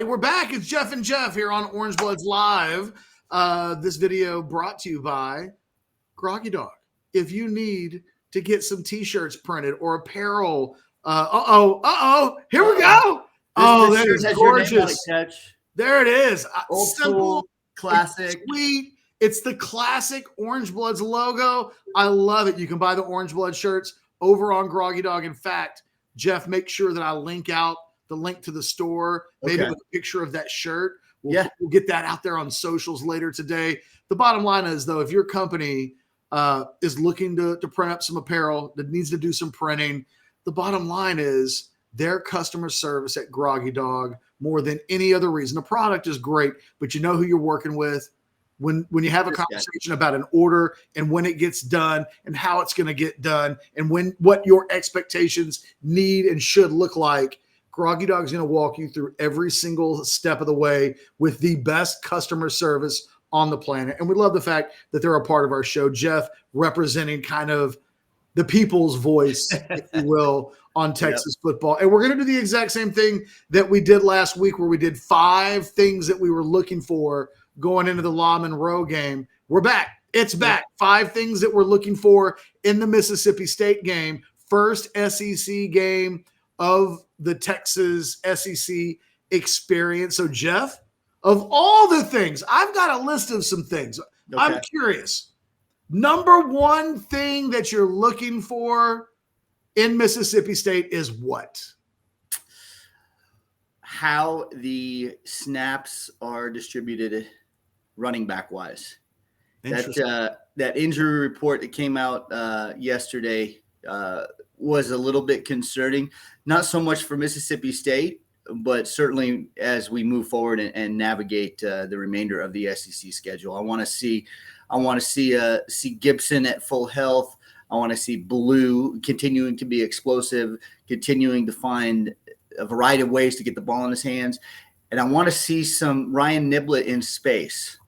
We're back. It's Jeff and Jeff here on Orange Bloods Live. This video brought to you by Groggy Dog. If you need to get some t-shirts printed or apparel, here we go. That is gorgeous. There it is. Old Simple, school, classic, sweet. It's the classic Orange Bloods logo. I love it. You can buy the Orange Blood shirts over on Groggy Dog. In fact, Jeff, make sure that I link out the link to the store, maybe with a picture of that shirt. We'll get that out there on socials later today. The bottom line is, though, if your company is looking to print up some apparel that needs to do some printing, the bottom line is their customer service at Groggy Dog, more than any other reason. The product is great, but you know who you're working with. When you have a conversation about an order and when it gets done and how it's going to get done and what your expectations need and should look like, Groggy Dog is going to walk you through every single step of the way with the best customer service on the planet. And we love the fact that they're a part of our show. Jeff representing kind of the people's voice, if you will, on Texas football. And we're going to do the exact same thing that we did last week, where we did 5 things that we were looking for going into the La Monroe game. We're back. It's back. 5 things that we're looking for in the Mississippi State game. First SEC game of the Texas SEC experience. So, Jeff, of all the things, I've got a list of some things. Okay. I'm curious. Number one thing that you're looking for in Mississippi State is what? How the snaps are distributed running back wise. That injury report that came out yesterday was a little bit concerning, not so much for Mississippi State, but certainly as we move forward and navigate the remainder of the SEC schedule. I want to see Gibson at full health. I want to see Blue continuing to be explosive, continuing to find a variety of ways to get the ball in his hands, and I want to see some Ryan Niblett in space.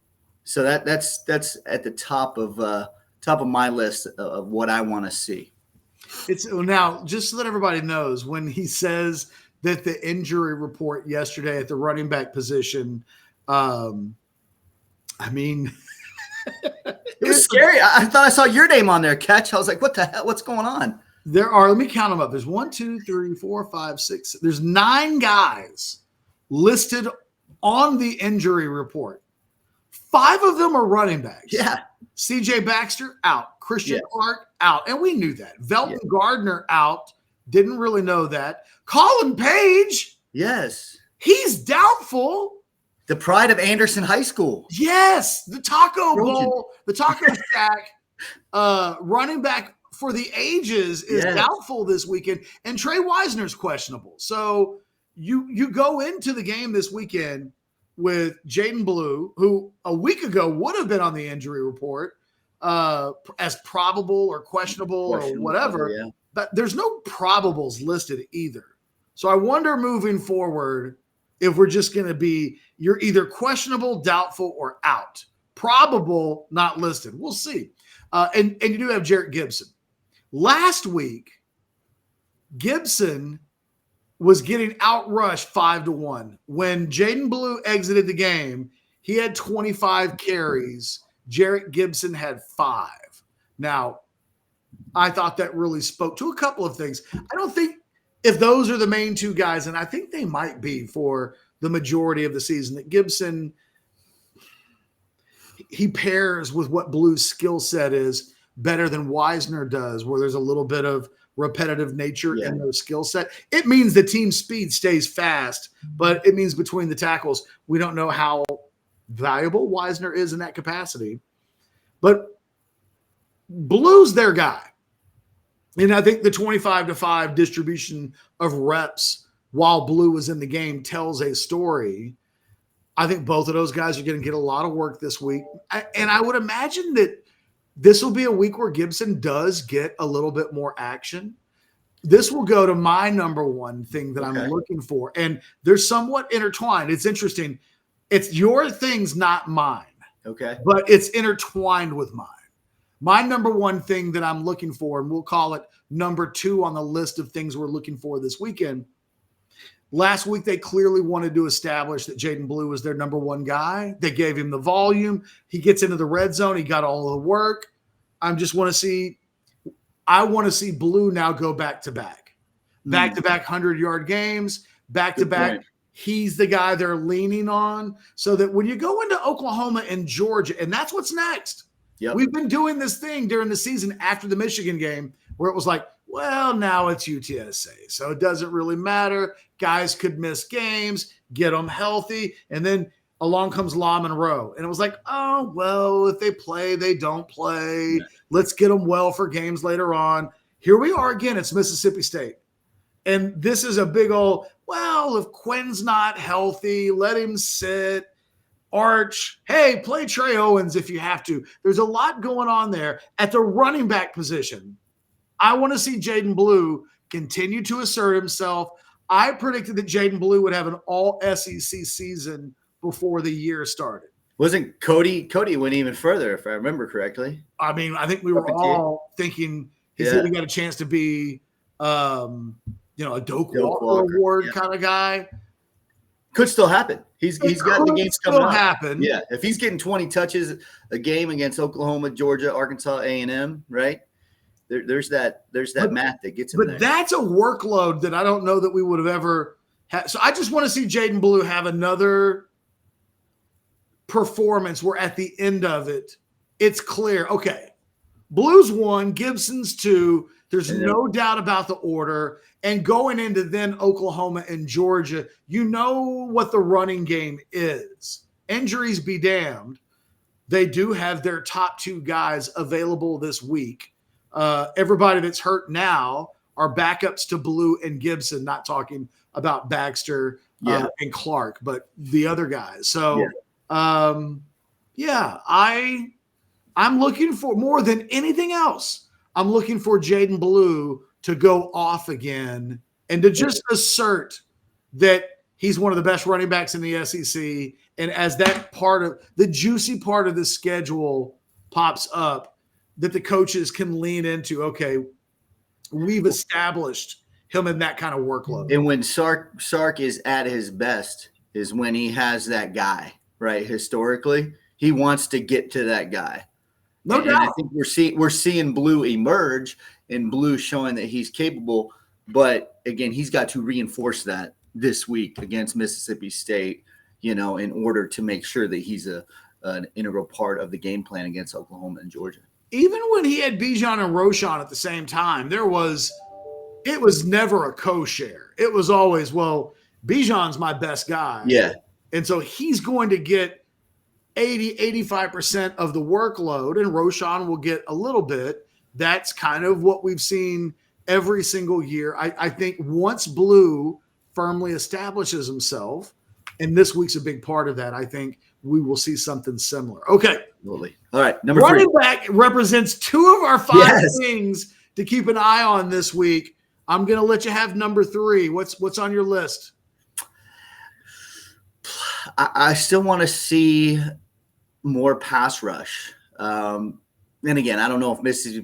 So that's at the top of my list of what I want to see. It's now, just so that everybody knows, when he says that the injury report yesterday at the running back position, I mean, it was scary. I thought I saw your name on there, Catch. I was like, what the hell? What's going on? There are, let me count them up. There's 1, 2, 3, 4, 5, 6. There's 9 guys listed on the injury report. 5 of them are running backs. Yeah. CJ Baxter out. Christian Clark out. And we knew that. Velton Gardner out. Didn't really know that. Colin Page. Yes. He's doubtful. The pride of Anderson High School. Yes. The Taco Bowl, the Taco Shack running back for the ages is doubtful this weekend. And Trey Wisner's questionable. So you go into the game this weekend with Jaden Blue, who a week ago would have been on the injury report as probable or questionable or whatever. Yeah. But there's no probables listed either. So I wonder moving forward if we're just going to be, you're either questionable, doubtful, or out. Probable, not listed. We'll see. And you do have Jarrett Gibson. Last week, Gibson was getting outrushed 5-1. When Jaden Blue exited the game, he had 25 carries. Jarrett Gibson had 5. Now, I thought that really spoke to a couple of things. I don't think if those are the main 2 guys, and I think they might be for the majority of the season, that Gibson, he pairs with what Blue's skill set is better than Wisner does, where there's a little bit of repetitive nature in their skill set. It means the team speed stays fast, but it means between the tackles, we don't know how valuable Wisner is in that capacity. But Blue's their guy. And I think the 25-5 distribution of reps while Blue was in the game tells a story. I think both of those guys are going to get a lot of work this week. And I would imagine that this will be a week where Gibson does get a little bit more action. This will go to my number one thing that I'm looking for. And they're somewhat intertwined. It's interesting. It's your things, not mine. Okay. But it's intertwined with mine. My number one thing that I'm looking for, and we'll call it number 2 on the list of things we're looking for this weekend, Last week, they clearly wanted to establish that Jaden Blue was their number one guy. They gave him the volume. He gets into the red zone. He got all of the work. I want to see Blue now go back-to-back 100-yard games, back-to-back. He's the guy they're leaning on so that when you go into Oklahoma and Georgia, and that's what's next. Yep. We've been doing this thing during the season after the Michigan game where it was like, well, now it's UTSA, so it doesn't really matter. Guys could miss games, get them healthy, and then along comes La Monroe. And it was like, oh, well, if they play, they don't play. Yeah. Let's get them well for games later on. Here we are again. It's Mississippi State. And this is a big old, well, if Quinn's not healthy, let him sit. Arch, hey, play Trey Owens if you have to. There's a lot going on there at the running back position. I want to see Jaden Blue continue to assert himself. I predicted that Jaden Blue would have an all SEC season before the year started. Wasn't Cody went even further, if I remember correctly. I mean, I think we were all thinking he's even got a chance to be a Doak Walker Award kind of guy. Could still happen. He's got the games coming up. Happen. Yeah, if he's getting 20 touches a game against Oklahoma, Georgia, Arkansas, A&M, right? There's that math that gets him there. But that's a workload that I don't know that we would have ever had. So I just want to see Jaden Blue have another performance where at the end of it, it's clear. Okay, Blue's 1, Gibson's 2. There's no doubt about the order. And going into then Oklahoma and Georgia, you know what the running game is. Injuries be damned. They do have their top 2 guys available this week. Everybody that's hurt now are backups to Blue and Gibson, not talking about Baxter and Clark, but the other guys. So, I'm looking for more than anything else. I'm looking for Jaden Blue to go off again and to just assert that he's one of the best running backs in the SEC. And as that part of the juicy part of the schedule pops up, that the coaches can lean into, okay, we've established him in that kind of workload. And when Sark is at his best is when he has that guy, right? Historically, he wants to get to that guy. No doubt. I think we're seeing Blue emerge and Blue showing that he's capable. But again, he's got to reinforce that this week against Mississippi State, in order to make sure that he's an integral part of the game plan against Oklahoma and Georgia. Even when he had Bijan and Roschon at the same time, it was never a co-share. It was always, well, Bijan's my best guy. Yeah. And so he's going to get 85% of the workload, and Roschon will get a little bit. That's kind of what we've seen every single year. I think once Blue firmly establishes himself, and this week's a big part of that, I think we will see something similar. Okay. Absolutely. All right. Number Running 3. back represents 2 of our 5 things to keep an eye on this week. I'm going to let you have number 3. What's on your list? I still want to see more pass rush. And again, I don't know if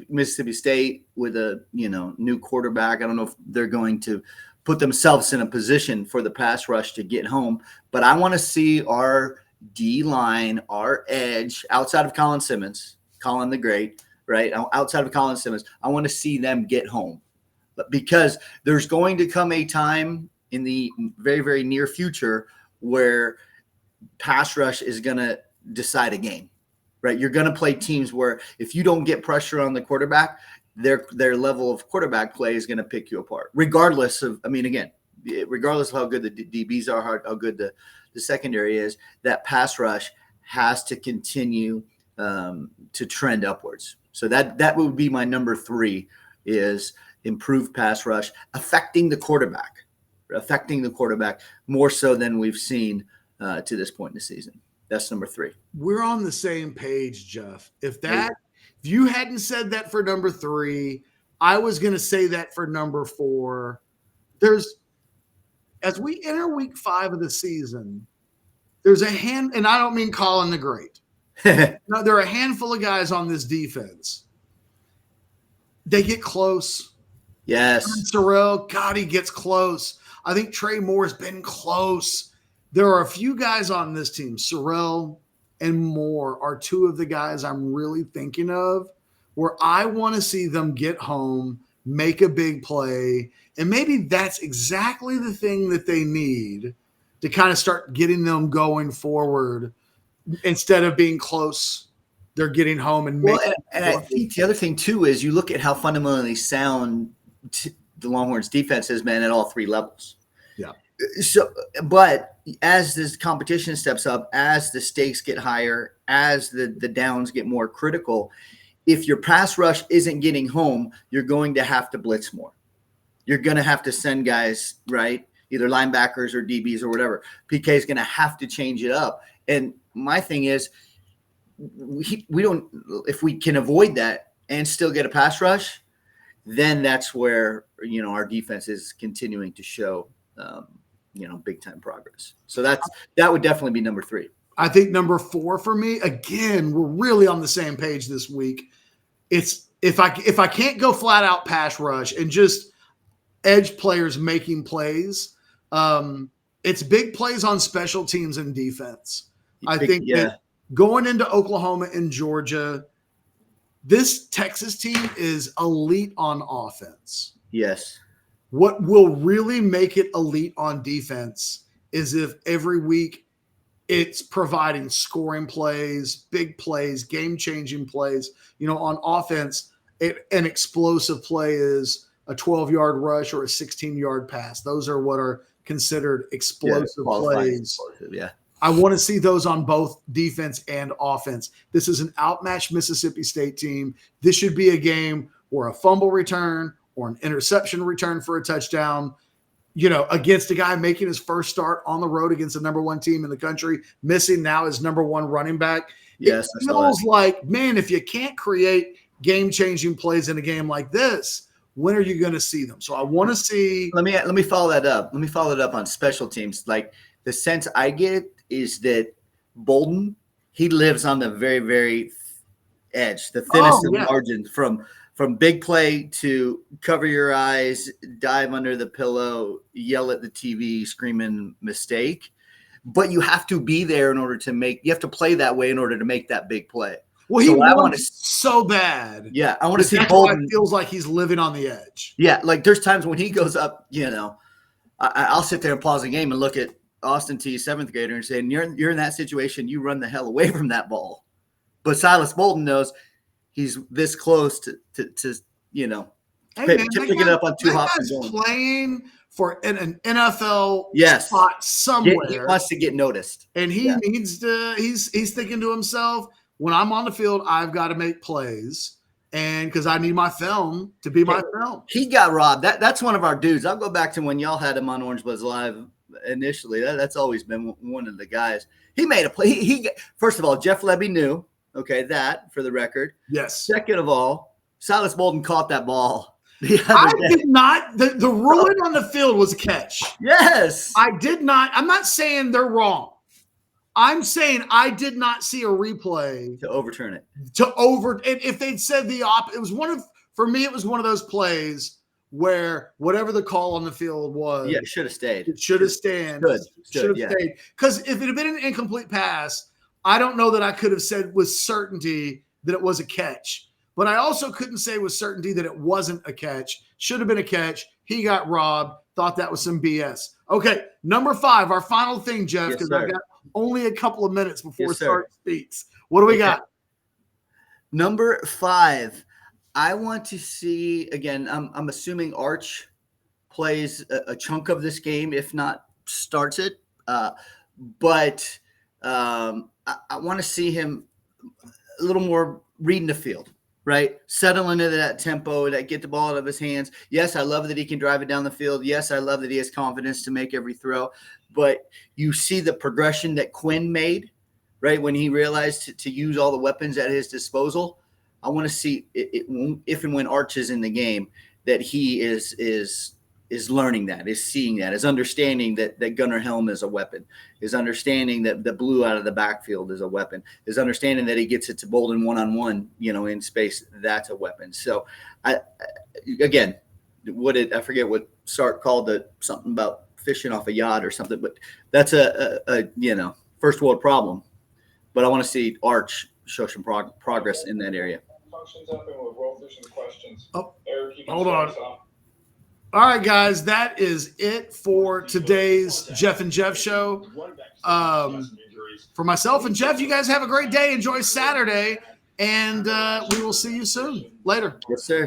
Mississippi State with a new quarterback, I don't know if they're going to put themselves in a position for the pass rush to get home. But I want to see our D-line, our edge, outside of Colin the Great, right? Outside of Colin Simmons, I want to see them get home. Because there's going to come a time in the very, very near future where pass rush is going to decide a game, right? You're going to play teams where if you don't get pressure on the quarterback, their level of quarterback play is going to pick you apart, regardless of how good the DBs are, how good the secondary is. That pass rush has to continue to trend upwards. So that would be my number 3 is improved pass rush, affecting the quarterback more so than we've seen to this point in the season. That's number 3. We're on the same page, Jeff. If you hadn't said that for number 3, I was going to say that for number 4. As we enter week 5 of the season, there's and I don't mean Colin the Great. No, there are a handful of guys on this defense. They get close. Yes. Sorrell, God, he gets close. I think Trey Moore has been close. There are a few guys on this team, Sorrell and Moore are two of the guys I'm really thinking of where I want to see them get home, make a big play, and maybe that's exactly the thing that they need to kind of start getting them going forward. Instead of being close, they're getting home and making. And I think the other thing too is you look at how fundamentally sound the Longhorns defense has been at all three levels. Yeah. So, but as this competition steps up, as the stakes get higher, as the downs get more critical, if your pass rush isn't getting home, you're going to have to blitz more. You're going to have to send guys, right? Either linebackers or DBs or whatever. PK is going to have to change it up. And my thing is, we don't. If we can avoid that and still get a pass rush, then that's where our defense is continuing to show big time progress. So that would definitely be number 3. I think number 4 for me. Again, we're really on the same page this week. It's if I can't go flat out pass rush and just edge players making plays, it's big plays on special teams and defense. I think that going into Oklahoma and Georgia, this Texas team is elite on offense. Yes. What will really make it elite on defense is if every week it's providing scoring plays, big plays, game-changing plays. On offense, an explosive play is a 12-yard rush or a 16-yard pass. Those are what are considered explosive plays. Yeah. I want to see those on both defense and offense. This is an outmatched Mississippi State team. This should be a game where a fumble return or an interception return for a touchdown, against a guy making his first start on the road against the number 1 team in the country, missing now his number 1 running back. Yes, it feels like, man, if you can't create game-changing plays in a game like this, when are you going to see them? So I want to see. Let me follow that up. Let me follow it up on special teams. Like the sense I get is that Bolden, he lives on the very, very edge, the thinnest of margins from big play to cover your eyes, dive under the pillow, yell at the TV, screaming mistake. But you have to be there you have to play that way in order to make that big play. Well, he wants so bad. Yeah, I want to see Bolden. It feels like he's living on the edge. Yeah, like there's times when he goes up, I'll sit there and pause the game and look at Austin T, 7th grader, and say, you're in that situation, you run the hell away from that ball. But Silas Bolden knows he's this close to picking it up on 2 hops. Playing for an NFL spot somewhere. He wants to get noticed. And he needs to, he's thinking to himself, when I'm on the field, I've got to make plays. And because I need my film to be my film. He got robbed. That's one of our dudes. I'll go back to when y'all had him on Orange Bloods Live initially. That's always been one of the guys. He made a play. He first of all, Jeff Lebby knew. Okay, that for the record. Yes. Second of all, Silas Bolden caught that ball. I did not. The ruling on the field was a catch. Yes. I did not. I'm not saying they're wrong. I'm saying I did not see a replay to overturn it. If they'd said it was for me, it was one of those plays where whatever the call on the field was, it should have stayed. It should have stayed. Should have stayed. Because if it had been an incomplete pass, I don't know that I could have said with certainty that it was a catch. But I also couldn't say with certainty that it wasn't a catch. Should have been a catch. He got robbed. Thought that was some BS. Okay, number 5, our final thing, Jeff, because I've got only a couple of minutes before Start speaks. What do we got? Number 5, I want to see, again, I'm assuming Arch plays a chunk of this game, if not starts it. But I want to see him a little more reading the field. Right? Settle into that tempo, that get the ball out of his hands. Yes, I love that he can drive it down the field. Yes, I love that he has confidence to make every throw. But you see the progression that Quinn made, right, when he realized to use all the weapons at his disposal. I want to see if and when Arch is in the game that he is learning that, is seeing that, is understanding that Gunnar Helm is a weapon, is understanding that the blue out of the backfield is a weapon, is understanding that he gets it to Bolden one-on-one, in space. That's a weapon. So I forget what Sark called it, something about fishing off a yacht or something. But that's a first world problem. But I want to see Arch show some progress in that area. Oh, hold on. All right, guys, that is it for today's Jeff and Jeff show. For myself and Jeff, you guys have a great day. Enjoy Saturday, and we will see you soon. Later. Yes, sir.